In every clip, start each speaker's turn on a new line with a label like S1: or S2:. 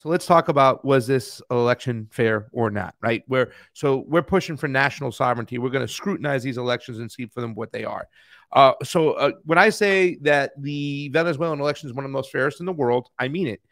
S1: So let's talk about, was this election fair or not, right? So we're pushing for national sovereignty. We're going to scrutinize these elections and see for them what they are. When I say that the Venezuelan election is one of the most fairest in the world, I mean it.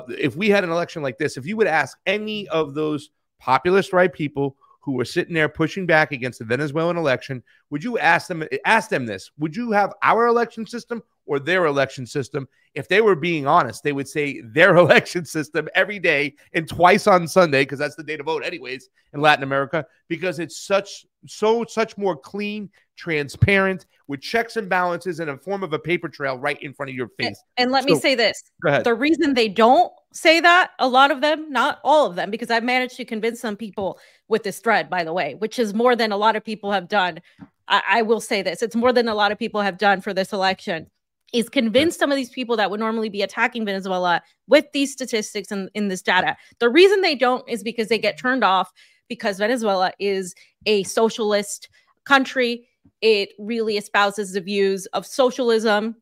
S1: If we had an election like this, if you would ask any of those populist right people who were sitting there pushing back against the Venezuelan election, would you ask them this? Would you have our election system or their election system? If they were being honest, they would say their election system every day and twice on Sunday, because that's the day to vote anyways in Latin America, because it's such more clean, transparent, with checks and balances in a form of a paper trail right in front of your face.
S2: And let me say this.
S1: Go ahead.
S2: The reason they don't say that, a lot of them, not all of them, because I've managed to convince some people with this thread, by the way, which is more than a lot of people have done. I will say this. It's more than a lot of people have done for this election, is convince some of these people that would normally be attacking Venezuela with these statistics and in this data. The reason they don't is because they get turned off because Venezuela is a socialist country. It really espouses the views of socialism.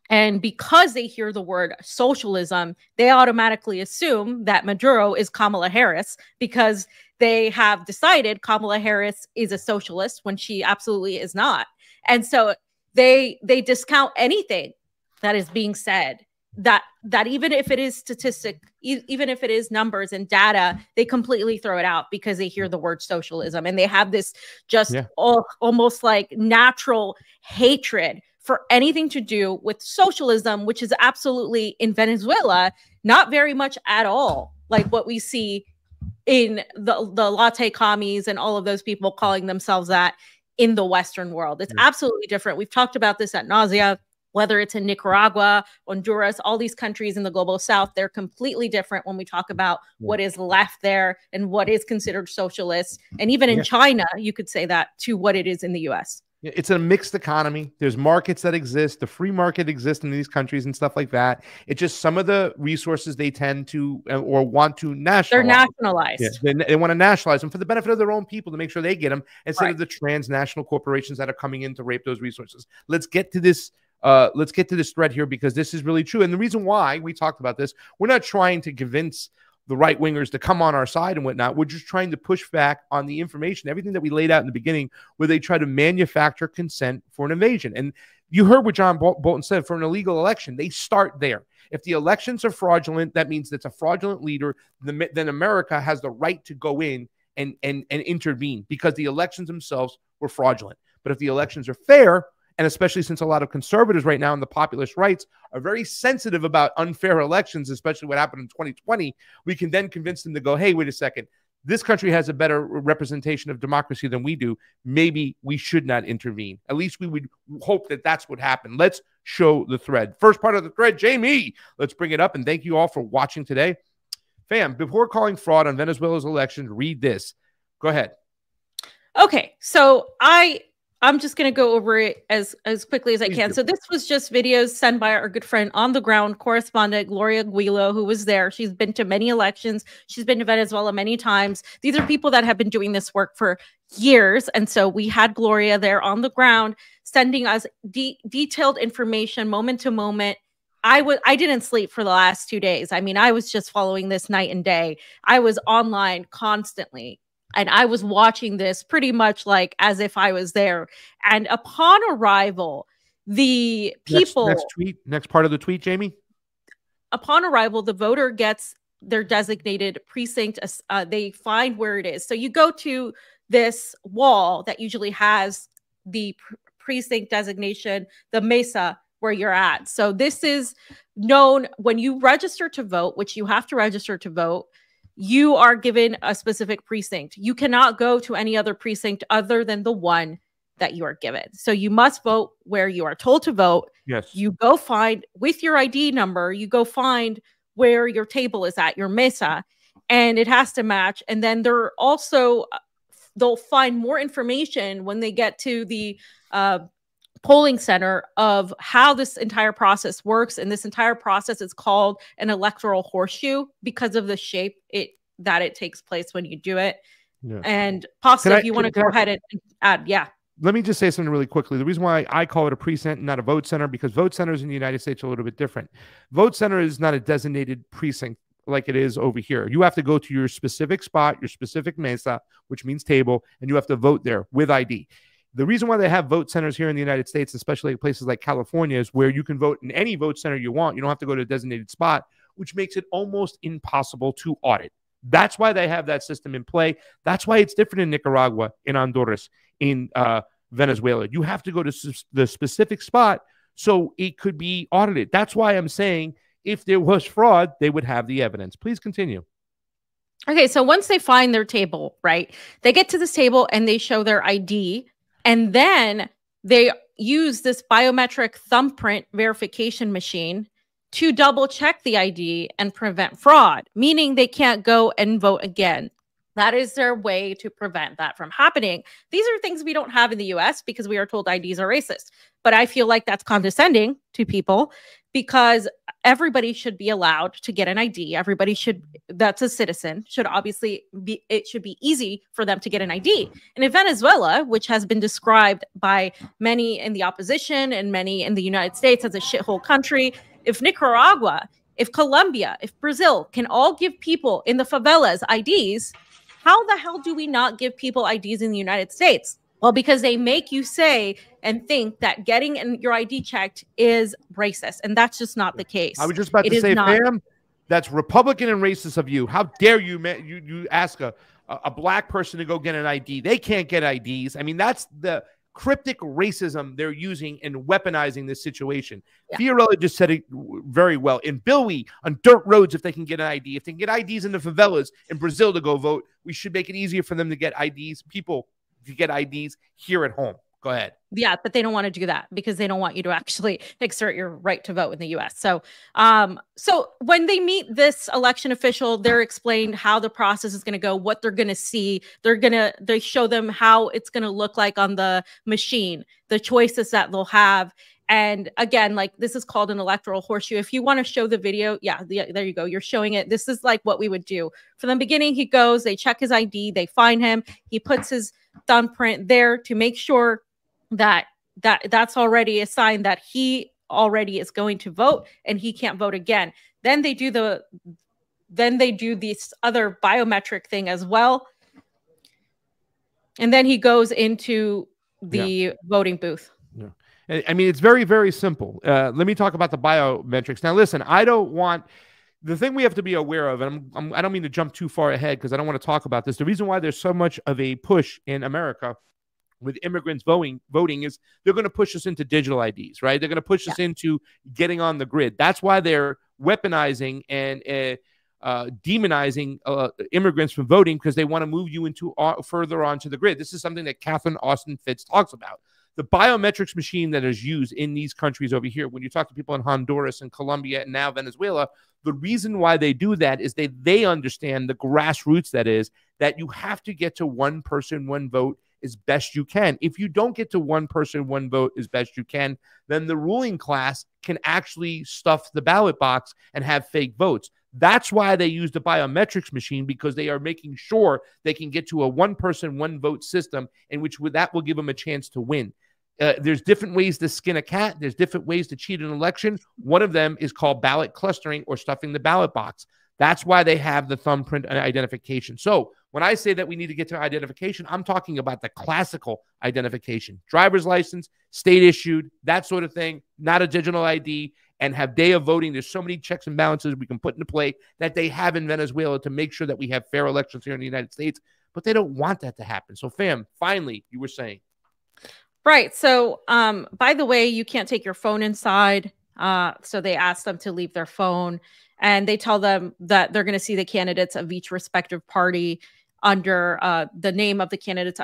S2: And because they hear the word socialism, they automatically assume that Maduro is Kamala Harris, because they have decided Kamala Harris is a socialist when she absolutely is not. And so they discount anything that is being said, that even if it is statistic, even if it is numbers and data, they completely throw it out because they hear the word socialism, and they have this just almost like natural hatred for anything to do with socialism, which is absolutely in Venezuela not very much at all like what we see in the latte commies and all of those people calling themselves that in the Western world. It's absolutely different. We've talked about this at nausea. Whether it's in Nicaragua, Honduras, all these countries in the global south, they're completely different when we talk about what is left there and what is considered socialist. And even in China, you could say that to what it is in the US.
S1: It's a mixed economy. There's markets that exist. The free market exists in these countries and stuff like that. It's just some of the resources they tend to or want to nationalize.
S2: They're nationalized.
S1: Yeah, they want to nationalize them for the benefit of their own people, to make sure they get them instead of the transnational corporations that are coming in to rape those resources. Let's get to this. Let's get to this thread here, because this is really true. And the reason why we talked about this, we're not trying to convince the right wingers to come on our side and whatnot. We're just trying to push back on the information, everything that we laid out in the beginning, where they try to manufacture consent for an invasion. And you heard what John Bolton said, for an illegal election, they start there. If the elections are fraudulent, that means it's a fraudulent leader. Then America has the right to go in and intervene, because the elections themselves were fraudulent. But if the elections are fair, and especially since a lot of conservatives right now in the populist rights are very sensitive about unfair elections, especially what happened in 2020, we can then convince them to go, hey, wait a second, this country has a better representation of democracy than we do. Maybe we should not intervene. At least we would hope that that's what happened. Let's show the thread. First part of the thread, Jamie, let's bring it up. And thank you all for watching today. Fam, before calling fraud on Venezuela's elections, read this. Go ahead.
S2: Okay, so I'm just going to go over it as quickly as I can. So this was just videos sent by our good friend on the ground correspondent, Gloria Guilo, who was there. She's been to many elections. She's been to Venezuela many times. These are people that have been doing this work for years. And so we had Gloria there on the ground sending us detailed information moment to moment. I didn't sleep for the last 2 days. I mean, I was just following this night and day. I was online constantly. And I was watching this pretty much like as if I was there. And upon arrival, the people...
S1: Next part of the tweet, Jamie.
S2: Upon arrival, the voter gets their designated precinct. They find where it is. So you go to this wall that usually has the precinct designation, the mesa where you're at. So this is known when you register to vote, which you have to register to vote. You are given a specific precinct. You cannot go to any other precinct other than the one that you are given. So you must vote where you are told to vote.
S1: Yes.
S2: You go find, with your ID number, you go find where your table is at, your mesa, and it has to match. And then they'll find more information when they get to the polling center of how this entire process works. And this entire process is called an electoral horseshoe because of the shape that it takes place when you do it. Yeah. And possibly if you want to go ahead and add,
S1: Let me just say something really quickly. The reason why I call it a precinct, not a vote center, because vote centers in the United States are a little bit different. Vote center is not a designated precinct like it is over here. You have to go to your specific spot, your specific mesa, which means table, and you have to vote there with ID. The reason why they have vote centers here in the United States, especially places like California, is where you can vote in any vote center you want. You don't have to go to a designated spot, which makes it almost impossible to audit. That's why they have that system in play. That's why it's different in Nicaragua, in Honduras, in Venezuela. You have to go to the specific spot so it could be audited. That's why I'm saying if there was fraud, they would have the evidence. Please continue.
S2: Okay, so once they find their table, right, they get to this table and they show their ID, and then they use this biometric thumbprint verification machine to double check the ID and prevent fraud, meaning they can't go and vote again. That is their way to prevent that from happening. These are things we don't have in the US because we are told IDs are racist. But I feel like that's condescending to people because everybody should be allowed to get an ID. Everybody should, that's a citizen, should obviously be, it should be easy for them to get an ID. And in Venezuela, which has been described by many in the opposition and many in the United States as a shithole country, if Nicaragua, if Colombia, if Brazil can all give people in the favelas IDs, how the hell do we not give people IDs in the United States? Well, because they make you say and think that getting your ID checked is racist. And that's just not the case.
S1: I was just about to say, fam, that's Republican and racist of you. How dare you, man? You ask a black person to go get an ID. They can't get IDs. I mean, that's the cryptic racism they're using and weaponizing this situation. Yeah. Fiorella just said it very well. In Bilwi, on dirt roads, if they can get an ID, if they can get IDs in the favelas in Brazil to go vote, we should make it easier for them to get IDs. People to get IDs here at home. Go ahead.
S2: Yeah, but they don't want to do that because they don't want you to actually exert your right to vote in the US. So, so when they meet this election official, they're explained how the process is going to go, what they're going to see. They show them how it's going to look like on the machine, the choices that they'll have. And again, like this is called an electoral horseshoe. If you want to show the video, yeah, there you go. You're showing it. This is like what we would do. From the beginning, he goes, they check his ID, they find him. He puts his thumbprint there to make sure that's already a sign that he already is going to vote and he can't vote again. Then they do this other biometric thing as well. And then he goes into the voting booth.
S1: Yeah. I mean, it's very, very simple. Let me talk about the biometrics. Now, listen, I don't want the thing we have to be aware of, and I don't mean to jump too far ahead because I don't want to talk about this. The reason why there's so much of a push in America with immigrants voting is they're going to push us into digital IDs, right? They're going to push us into getting on the grid. That's why they're weaponizing and demonizing immigrants from voting because they want to move you into further onto the grid. This is something that Catherine Austin Fitts talks about. The biometrics machine that is used in these countries over here, when you talk to people in Honduras and Colombia and now Venezuela, the reason why they do that is they understand the grassroots that is that you have to get to one person, one vote as best you can. If you don't get to one person, one vote as best you can, then the ruling class can actually stuff the ballot box and have fake votes. That's why they use the biometrics machine, because they are making sure they can get to a one person, one vote system in which that will give them a chance to win. There's different ways to skin a cat. There's different ways to cheat an election. One of them is called ballot clustering or stuffing the ballot box. That's why they have the thumbprint identification. So when I say that we need to get to identification, I'm talking about the classical identification. Driver's license, state issued, that sort of thing, not a digital ID, and have day of voting. There's so many checks and balances we can put into play that they have in Venezuela to make sure that we have fair elections here in the United States, but they don't want that to happen. So fam, finally, you were saying.
S2: Right. So, by the way, you can't take your phone inside. So they ask them to leave their phone, and they tell them that they're going to see the candidates of each respective party under the name of the candidates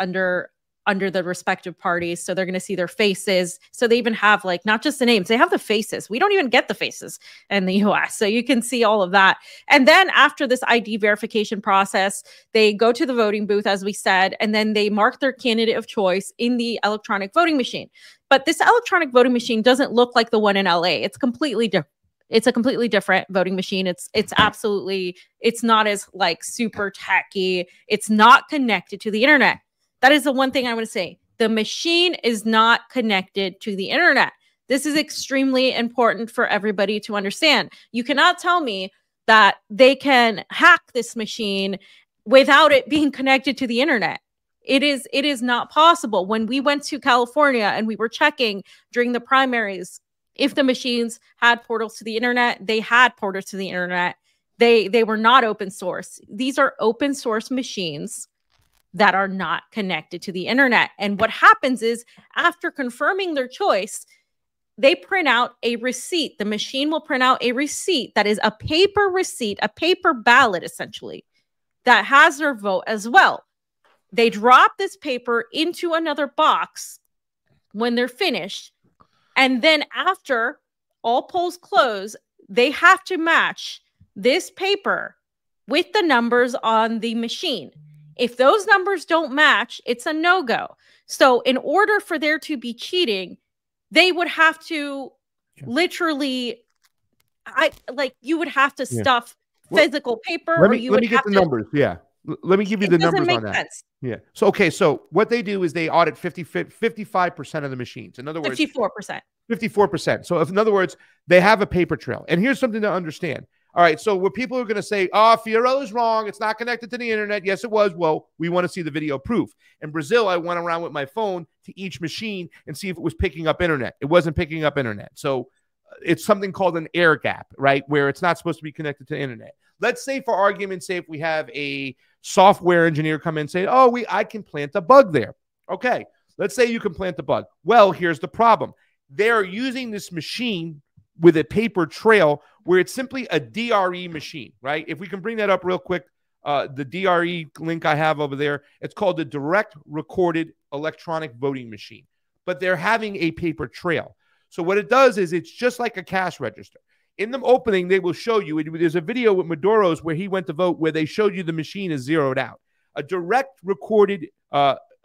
S2: under the respective parties. So they're going to see their faces. So they even have like, not just the names, they have the faces. We don't even get the faces in the US. So you can see all of that. And then after this ID verification process, they go to the voting booth, as we said, and then they mark their candidate of choice in the electronic voting machine. But this electronic voting machine doesn't look like the one in LA. It's completely different. It's a completely different voting machine. It's not as like super tacky. It's not connected to the internet. That is the one thing I want to say. The machine is not connected to the internet. This is extremely important for everybody to understand. You cannot tell me that they can hack this machine without it being connected to the internet. It is not possible. When we went to California and we were checking during the primaries, if the machines had portals to the internet, they had portals to the internet. They were not open source. These are open source machines that are not connected to the internet. And what happens is, after confirming their choice, they print out a receipt. The machine will print out a receipt that is a paper receipt, a paper ballot, essentially, that has their vote as well. They drop this paper into another box when they're finished. And then after all polls close, they have to match this paper with the numbers on the machine. If those numbers don't match, it's a no-go. So in order for there to be cheating, they would have to literally, you would have to stuff physical paper.
S1: Let me get the numbers. Yeah. Let me give you the numbers on that.
S2: Sense.
S1: Yeah. So, okay. So what they do is they audit 55% of the machines. In other words,
S2: 54%.
S1: 54%. So in other words, they have a paper trail. And here's something to understand. All right. So what people are going to say, oh, Fiorella's wrong. It's not connected to the internet. Yes, it was. Well, we want to see the video proof. In Brazil, I went around with my phone to each machine and see if it was picking up internet. It wasn't picking up internet. So it's something called an air gap, right? Where it's not supposed to be connected to the internet. Let's say, for argument's sake, we have a software engineer come in and say, oh, I can plant a bug there. Okay. Let's say you can plant the bug. Well, here's the problem. They're using this machine with a paper trail where it's simply a DRE machine, right? If we can bring that up real quick, the DRE link I have over there, it's called the Direct Recorded Electronic Voting Machine. But they're having a paper trail. So what it does is it's just like a cash register. In the opening, they will show you, there's a video with Maduro's where he went to vote where they showed you the machine is zeroed out. A direct recorded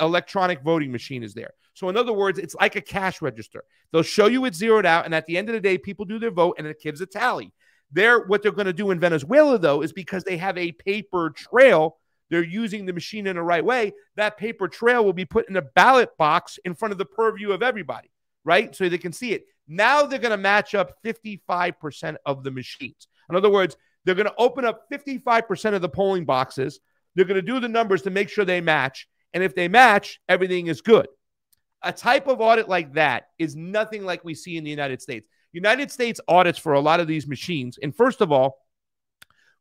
S1: electronic voting machine is there. So in other words, it's like a cash register. They'll show you it's zeroed out, and at the end of the day, people do their vote, and it gives a tally. What they're going to do in Venezuela, though, is because they have a paper trail, they're using the machine in the right way. That paper trail will be put in a ballot box in front of the purview of everybody, right? So they can see it. Now they're going to match up 55% of the machines. In other words, they're going to open up 55% of the polling boxes. They're going to do the numbers to make sure they match. And if they match, everything is good. A type of audit like that is nothing like we see in the United States. United States audits for a lot of these machines. And first of all,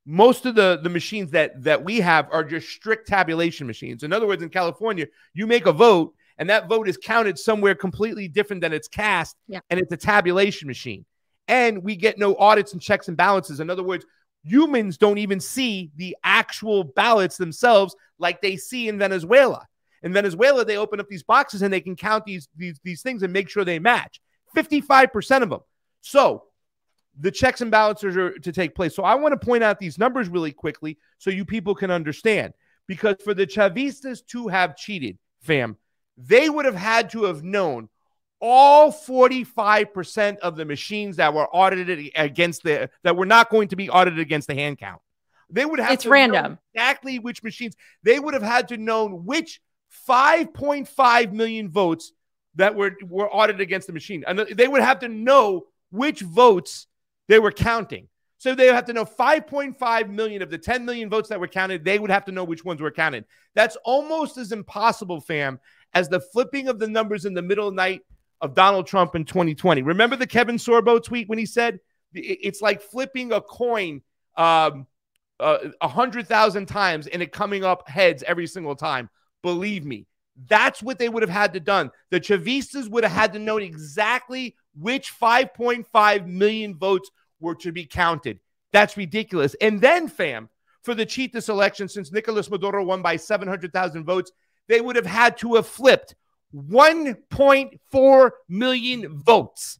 S1: most of the machines that we have are just strict tabulation machines. In other words, in California, you make a vote, and that vote is counted somewhere completely different than it's cast, and it's a tabulation machine. And we get no audits and checks and balances. In other words, humans don't even see the actual ballots themselves like they see in Venezuela. In Venezuela, they open up these boxes and they can count these things and make sure they match. 55% of them. So the checks and balances are to take place. So I want to point out these numbers really quickly so you people can understand. Because for the Chavistas to have cheated, fam, they would have had to have known all 45% of the machines that were audited against that were not going to be audited against the hand count. They would have to know exactly which machines. They would have had to know which 5.5 million votes that were audited against the machine. And they would have to know which votes they were counting. So they would have to know 5.5 million of the 10 million votes that were counted. They would have to know which ones were counted. That's almost as impossible, fam, as the flipping of the numbers in the middle of the night of Donald Trump in 2020. Remember the Kevin Sorbo tweet when he said it's like flipping a coin 100,000 times and it coming up heads every single time. Believe me, that's what they would have had to done. The Chavistas would have had to know exactly which 5.5 million votes were to be counted. That's ridiculous. And then, fam, for the cheat this election, since Nicolas Maduro won by 700,000 votes, they would have had to have flipped 1.4 million votes.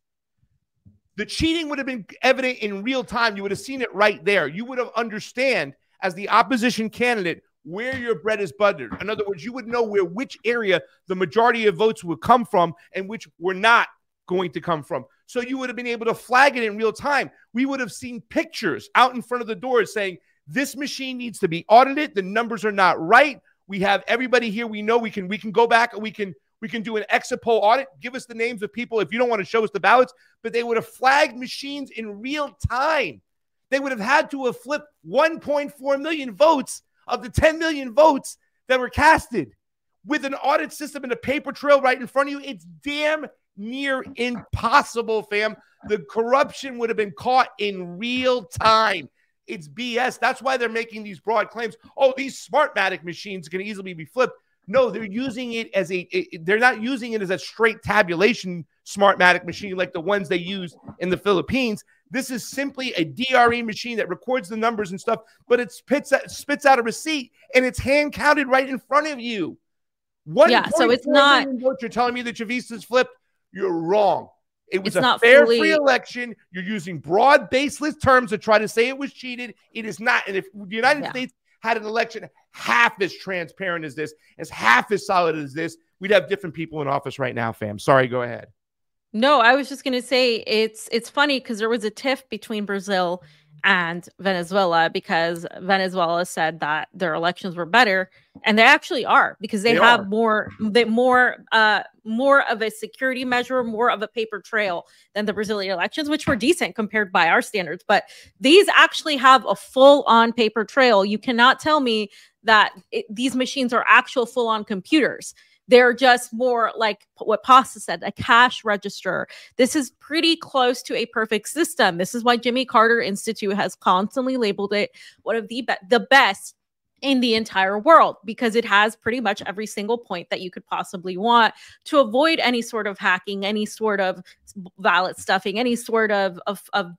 S1: The cheating would have been evident in real time. You would have seen it right there. You would have understand, as the opposition candidate, where your bread is buttered. In other words, you would know which area the majority of votes would come from and which were not going to come from. So you would have been able to flag it in real time. We would have seen pictures out in front of the doors saying, this machine needs to be audited. The numbers are not right. We have everybody here. We know we can go back and we can do an exit poll audit. Give us the names of people if you don't want to show us the ballots. But they would have flagged machines in real time. They would have had to have flipped 1.4 million votes of the 10 million votes that were casted. With an audit system and a paper trail right in front of you, it's damn near impossible, fam. The corruption would have been caught in real time. It's BS. That's why they're making these broad claims. Oh, these Smartmatic machines can easily be flipped. No, they're using it as they're not using it as a straight tabulation Smartmatic machine like the ones they use in the Philippines. This is simply a DRE machine that records the numbers and stuff, but it spits out a receipt and it's hand counted right in front of you.
S2: So it's not.
S1: You're telling me that Chavista's flipped? You're wrong. It was a fair, free election. You're using broad, baseless terms to try to say it was cheated. It is not. And if the United States had an election half as transparent as this, as half as solid as this, we'd have different people in office right now, fam. Sorry, go ahead.
S2: No, I was just going to say it's funny because there was a tiff between Brazil and Venezuela because Venezuela said that their elections were better, and they actually are because they have more of a security measure, more of a paper trail than the Brazilian elections, which were decent compared by our standards. But these actually have a full-on paper trail. You cannot tell me that these machines are actual full-on computers. They're just more like what Pasta said, a cash register. This is pretty close to a perfect system. This is why Jimmy Carter Institute has constantly labeled it one of the best in the entire world, because it has pretty much every single point that you could possibly want to avoid any sort of hacking, any sort of ballot stuffing, any sort of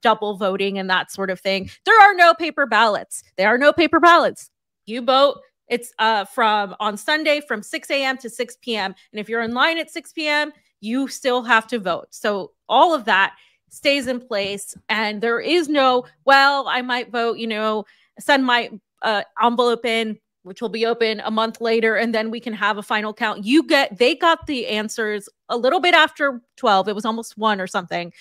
S2: double voting and that sort of thing. There are no paper ballots. There are no paper ballots. You vote. It's from on Sunday from 6 a.m. to 6 p.m. And if you're in line at 6 p.m., you still have to vote. So all of that stays in place. And there is no, well, I might vote, send my envelope in, which will be open a month later, and then we can have a final count. They got the answers a little bit after 12. It was almost 1 or something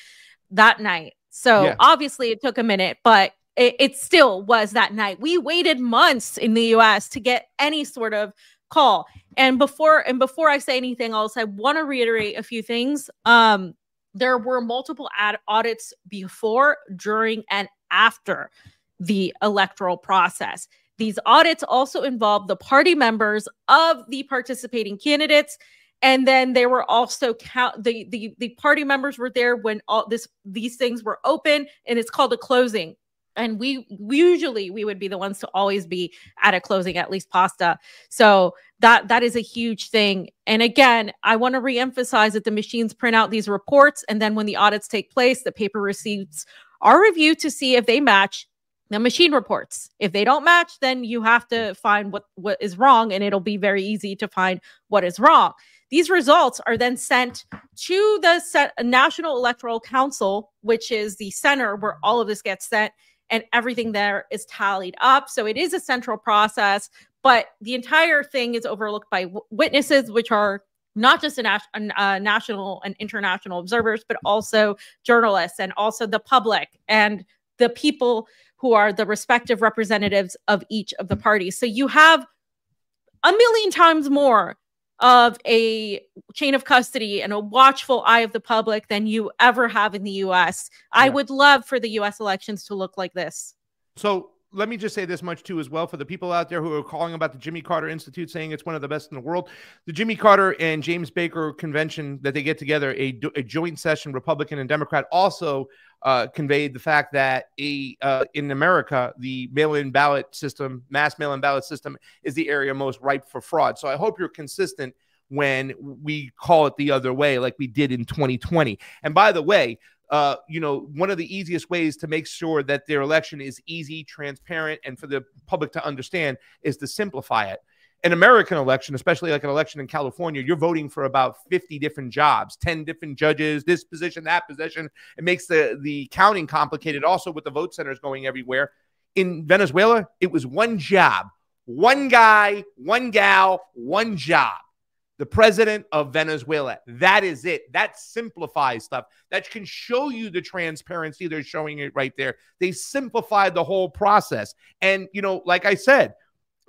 S2: that night. So obviously it took a minute, but it still was that night. We waited months in the US to get any sort of call. And before I say anything else, I want to reiterate a few things. There were multiple audits before, during, and after the electoral process. These audits also involved the party members of the participating candidates. And then they were also the party members were there when these things were open, and it's called a closing. And we would be the ones to always be at a closing, at least Pasta. So that is a huge thing. And again, I want to reemphasize that the machines print out these reports, and then when the audits take place, the paper receipts are reviewed to see if they match the machine reports. If they don't match, then you have to find what is wrong, and it'll be very easy to find what is wrong. These results are then sent to the National Electoral Council, which is the center where all of this gets sent, and everything there is tallied up. So it is a central process, but the entire thing is overlooked by witnesses, which are not just national and international observers, but also journalists and also the public and the people who are the respective representatives of each of the parties. So you have a million times more of a chain of custody and a watchful eye of the public than you ever have in the US. I would love for the US elections to look like this.
S1: So let me just say this much too as well, for the people out there who are calling about the Jimmy Carter Institute, saying it's one of the best in the world. The Jimmy Carter and James Baker convention that they get together, a joint session, Republican and Democrat, also conveyed the fact that in America, the mail-in ballot system, mass mail-in ballot system, is the area most ripe for fraud. So I hope you're consistent when we call it the other way, like we did in 2020. And by the way, one of the easiest ways to make sure that their election is easy, transparent, and for the public to understand is to simplify it. An American election, especially like an election in California, you're voting for about 50 different jobs, 10 different judges, this position, that position. It makes the counting complicated, also with the vote centers going everywhere. In Venezuela, it was one job, one guy, one gal, one job. The president of Venezuela. That is it. That simplifies stuff. That can show you the transparency. They're showing it right there. They simplified the whole process. And, like I said,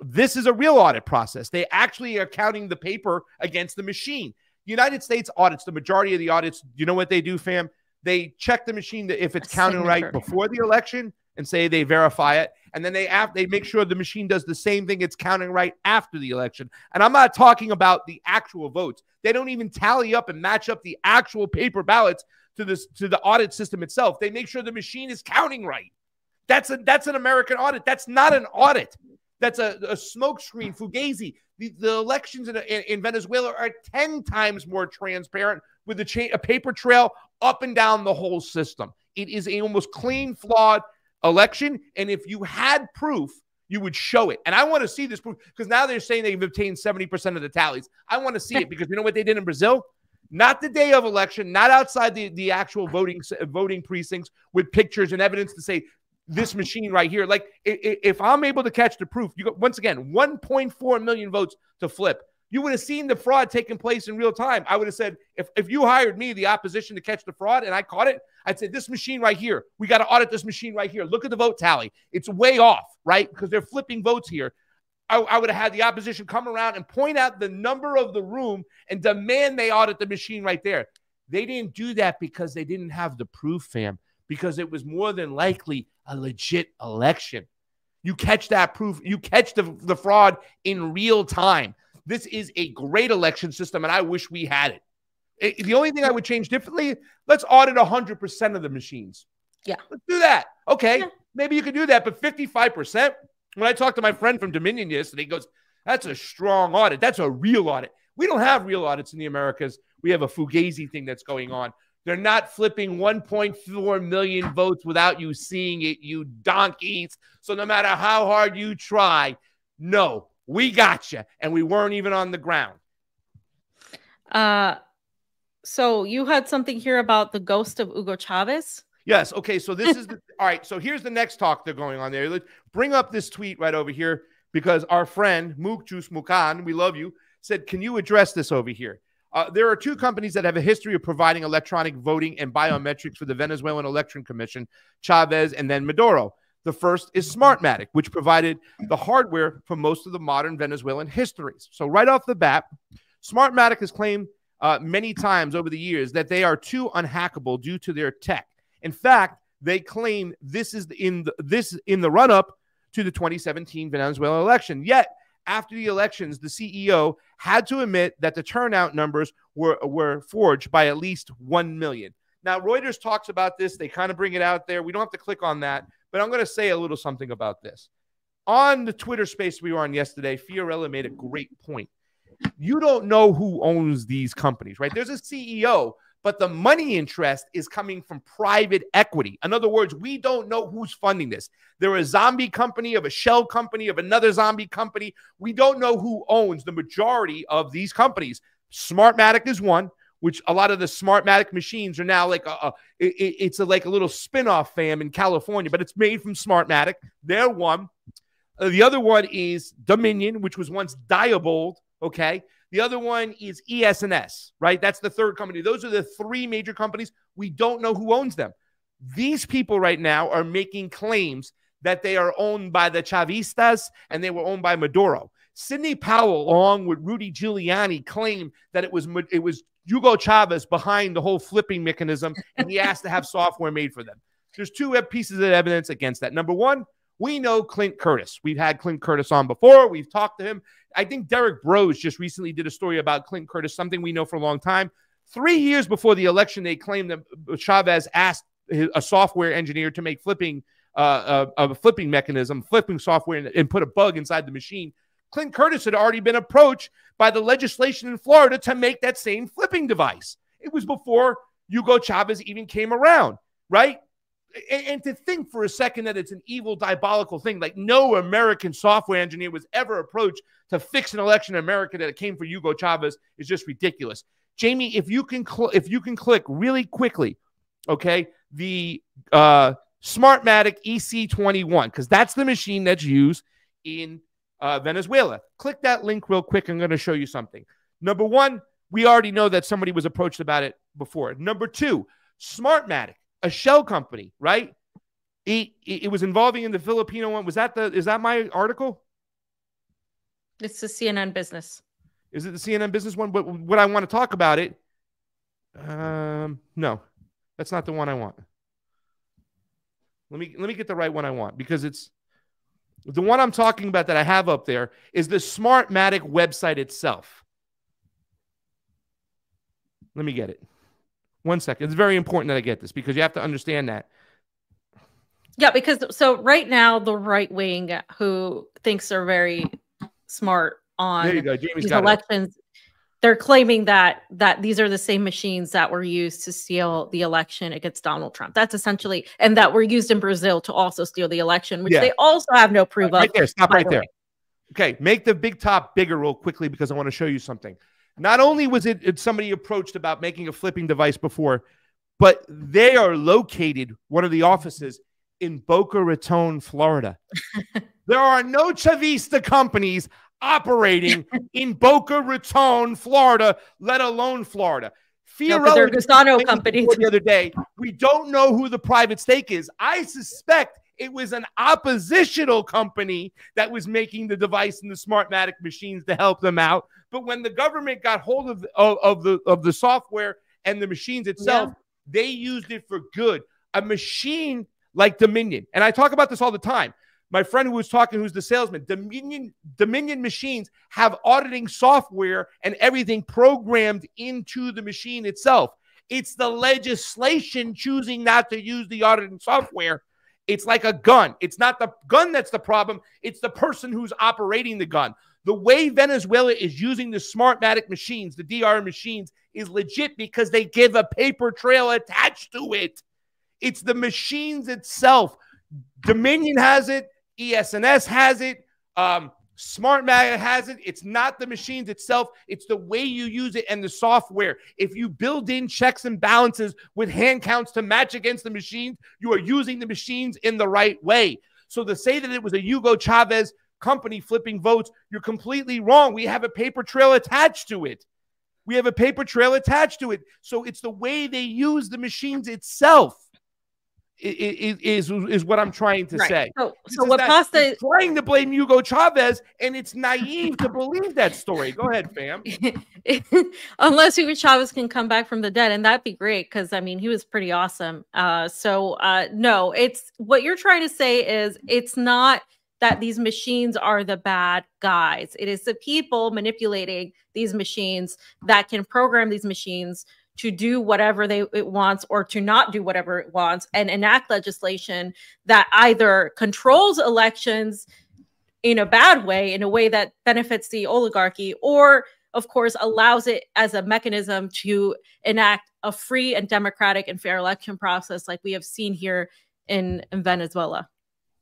S1: this is a real audit process. They actually are counting the paper against the machine. United States audits, the majority of the audits, you know what they do, fam? They check the machine if it's counting right before the election. and say they verify it. And then they make sure the machine does the same thing. It's counting right after the election. And I'm not talking about the actual votes. They don't even tally up and match up the actual paper ballots to the audit system itself. They make sure the machine is counting right. That's an American audit. That's not an audit. That's a smokescreen, fugazi. The elections in Venezuela are 10 times more transparent with a paper trail up and down the whole system. It is a almost clean, flawed election. And if you had proof, you would show it. And I want to see this proof because now they're saying they've obtained 70% of the tallies. I want to see it because you know what they did in Brazil? Not the day of election, not outside the actual voting precincts with pictures and evidence to say this machine right here. Like if I'm able to catch the proof, you got, once again, 1.4 million votes to flip. You would have seen the fraud taking place in real time. I would have said, if you hired me, the opposition, to catch the fraud, and I caught it, I'd say, this machine right here, we got to audit this machine right here. Look at the vote tally. It's way off, right? Because they're flipping votes here. I would have had the opposition come around and point out the number of the room and demand they audit the machine right there. They didn't do that because they didn't have the proof, fam, because it was more than likely a legit election. You catch that proof. You catch the fraud in real time. This is a great election system, and I wish we had it. The only thing I would change differently, let's audit 100% of the machines.
S2: Yeah.
S1: Let's do that. Okay, maybe you could do that, but 55%? When I talked to my friend from Dominion yesterday, he goes, that's a strong audit. That's a real audit. We don't have real audits in the Americas. We have a fugazi thing that's going on. They're not flipping 1.4 million votes without you seeing it, you donkeys. So no matter how hard you try, no. We got you, and we weren't even on the ground.
S2: So you had something here about the ghost of Hugo Chavez?
S1: Yes. Okay. So this is all right. So here's the next talk they're going on there. Let's bring up this tweet right over here because our friend Mukjus Mukan, we love you, said, "Can you address this over here?" There are two companies that have a history of providing electronic voting and biometrics for the Venezuelan Election Commission, Chavez and then Maduro. The first is Smartmatic, which provided the hardware for most of the modern Venezuelan histories. So right off the bat, Smartmatic has claimed many times over the years that they are too unhackable due to their tech. In fact, they claim this is in the run-up to the 2017 Venezuela election. Yet, after the elections, the CEO had to admit that the turnout numbers were forged by at least 1 million. Now, Reuters talks about this. They kind of bring it out there. We don't have to click on that. But I'm going to say a little something about this. On the Twitter space we were on yesterday, Fiorella made a great point. You don't know who owns these companies, right? There's a CEO, but the money interest is coming from private equity. In other words, we don't know who's funding this. They're a zombie company of a shell company of another zombie company. We don't know who owns the majority of these companies. Smartmatic is one, which a lot of the Smartmatic machines are now like it's like a little spin-off fam in California, but it's made from Smartmatic. They're one. The other one is Dominion, which was once Diabold, okay? The other one is ES&S, right? That's the third company. Those are the three major companies. We don't know who owns them. These people right now are making claims that they are owned by the Chavistas and they were owned by Maduro. Sidney Powell, along with Rudy Giuliani, claimed that it was Hugo Chavez behind the whole flipping mechanism, and he asked to have software made for them. There's two pieces of evidence against that. Number one, we know Clint Curtis. We've had Clint Curtis on before. We've talked to him. I think Derek Bros just recently did a story about Clint Curtis, something we know for a long time. 3 years before the election, they claimed that Chavez asked a software engineer to make a flipping mechanism, flipping software, and put a bug inside the machine. Clint Curtis had already been approached by the legislation in Florida to make that same flipping device. It was before Hugo Chavez even came around, right? And to think for a second that it's an evil, diabolical thing, like no American software engineer was ever approached to fix an election in America that it came for Hugo Chavez is just ridiculous. Jamie, if you can click really quickly, okay, the Smartmatic EC21, because that's the machine that's used in Venezuela. Click that link real quick. I'm going to show you something. Number one, we already know that somebody was approached about it before. Number two, Smartmatic, a shell company, right? It was involving in the Filipino one. Is that my article?
S2: It's the CNN Business.
S1: Is it the CNN Business one? But what I want to talk about it, no, that's not the one I want. Let me get the right one I want, because it's the one I'm talking about that I have up there is the Smartmatic website itself. Let me get it. 1 second. It's very important that I get this, because you have to understand that.
S2: Yeah, because so right now the right wing, who thinks they're very smart on
S1: there you go. Jamie's
S2: these
S1: got
S2: elections, they're claiming that these are the same machines that were used to steal the election against Donald Trump. That's essentially, and that were used in Brazil to also steal the election, which they also have no proof of.
S1: Right there. Stop right there. Okay, make the big top bigger real quickly, because I want to show you something. Not only was it somebody approached about making a flipping device before, but they are located, one of the offices, in Boca Raton, Florida. There are no Chavista companies operating in Boca Raton, Florida, let alone Florida.
S2: Fiorella Gusano companies.
S1: The other day, we don't know who the private stake is. I suspect it was an oppositional company that was making the device and the Smartmatic machines to help them out. But when the government got hold of the software and the machines itself, they used it for good. A machine like Dominion, and I talk about this all the time. My friend who was talking, who's the salesman, Dominion machines have auditing software and everything programmed into the machine itself. It's the legislation choosing not to use the auditing software. It's like a gun. It's not the gun that's the problem. It's the person who's operating the gun. The way Venezuela is using the Smartmatic machines, the DR machines, is legit because they give a paper trail attached to it. It's the machines itself. Dominion has it. ES&S has it. Smartmatic has it. It's not the machines itself. It's the way you use it and the software. If you build in checks and balances with hand counts to match against the machines, you are using the machines in the right way. So to say that it was a Hugo Chavez company flipping votes, you're completely wrong. We have a paper trail attached to it. So it's the way they use the machines itself. Is what I'm trying to say.
S2: So what Pasta is
S1: trying to blame Hugo Chavez, and it's naive to believe that story. Go ahead, fam.
S2: Unless Hugo Chavez can come back from the dead, and that'd be great, because I mean he was pretty awesome. No, it's what you're trying to say is it's not that these machines are the bad guys. It is the people manipulating these machines that can program these machines to do whatever it wants or to not do whatever it wants, and enact legislation that either controls elections in a bad way, in a way that benefits the oligarchy, or of course allows it as a mechanism to enact a free and democratic and fair election process like we have seen here in Venezuela,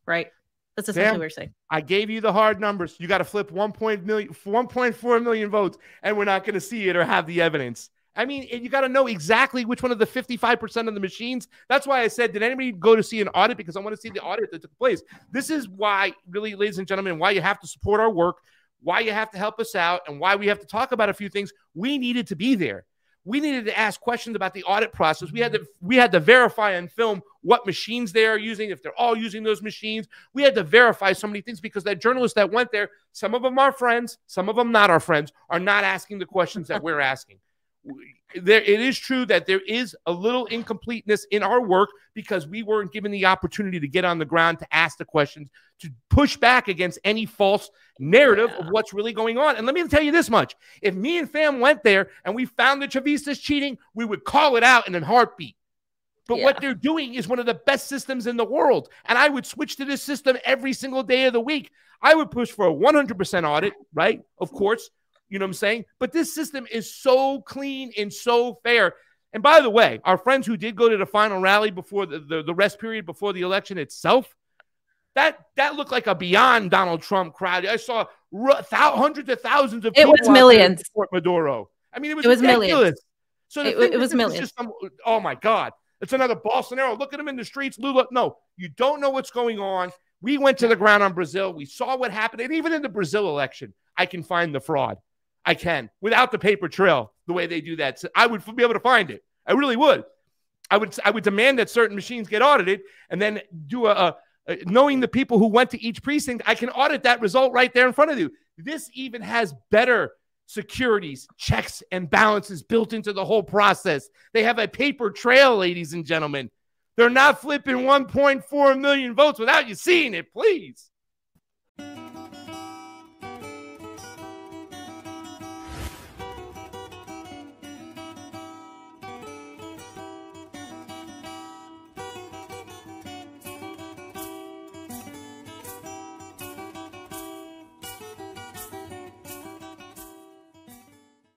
S2: right? That's essentially what we're saying.
S1: I gave you the hard numbers. You got to flip 1.4 million votes, and we're not going to see it or have the evidence. I mean, you got to know exactly which one of the 55% of the machines. That's why I said, did anybody go to see an audit? Because I want to see the audit that took place. This is why, really, ladies and gentlemen, why you have to support our work, why you have to help us out, and why we have to talk about a few things. We needed to be there. We needed to ask questions about the audit process. We had to verify and film what machines they are using, if they're all using those machines. We had to verify so many things because that journalists that went there, some of them are friends, some of them not our friends, are not asking the questions that we're asking. It is true that there is a little incompleteness in our work because we weren't given the opportunity to get on the ground to ask the questions, to push back against any false narrative of what's really going on. And let me tell you this much. If me and fam went there and we found the Chavistas cheating, we would call it out in a heartbeat. But what they're doing is one of the best systems in the world. And I would switch to this system every single day of the week. I would push for a 100% audit, right? Of course. You know what I'm saying? But this system is so clean and so fair. And by the way, our friends who did go to the final rally before the rest period before the election itself, that looked like a beyond Donald Trump crowd. I saw hundreds of thousands of people.
S2: It was millions.
S1: Support Maduro. I mean, it was
S2: ridiculous.
S1: Millions. So
S2: it was millions.
S1: Oh my God. It's another Bolsonaro. Look at him in the streets. Lula. No, you don't know what's going on. We went to the ground on Brazil. We saw what happened. And even in the Brazil election, I can find the fraud. I can, without the paper trail, the way they do that. So I would be able to find it. I really would. I would demand that certain machines get audited and then do knowing the people who went to each precinct, I can audit that result right there in front of you. This even has better securities, checks, and balances built into the whole process. They have a paper trail, ladies and gentlemen. They're not flipping 1.4 million votes without you seeing it, please.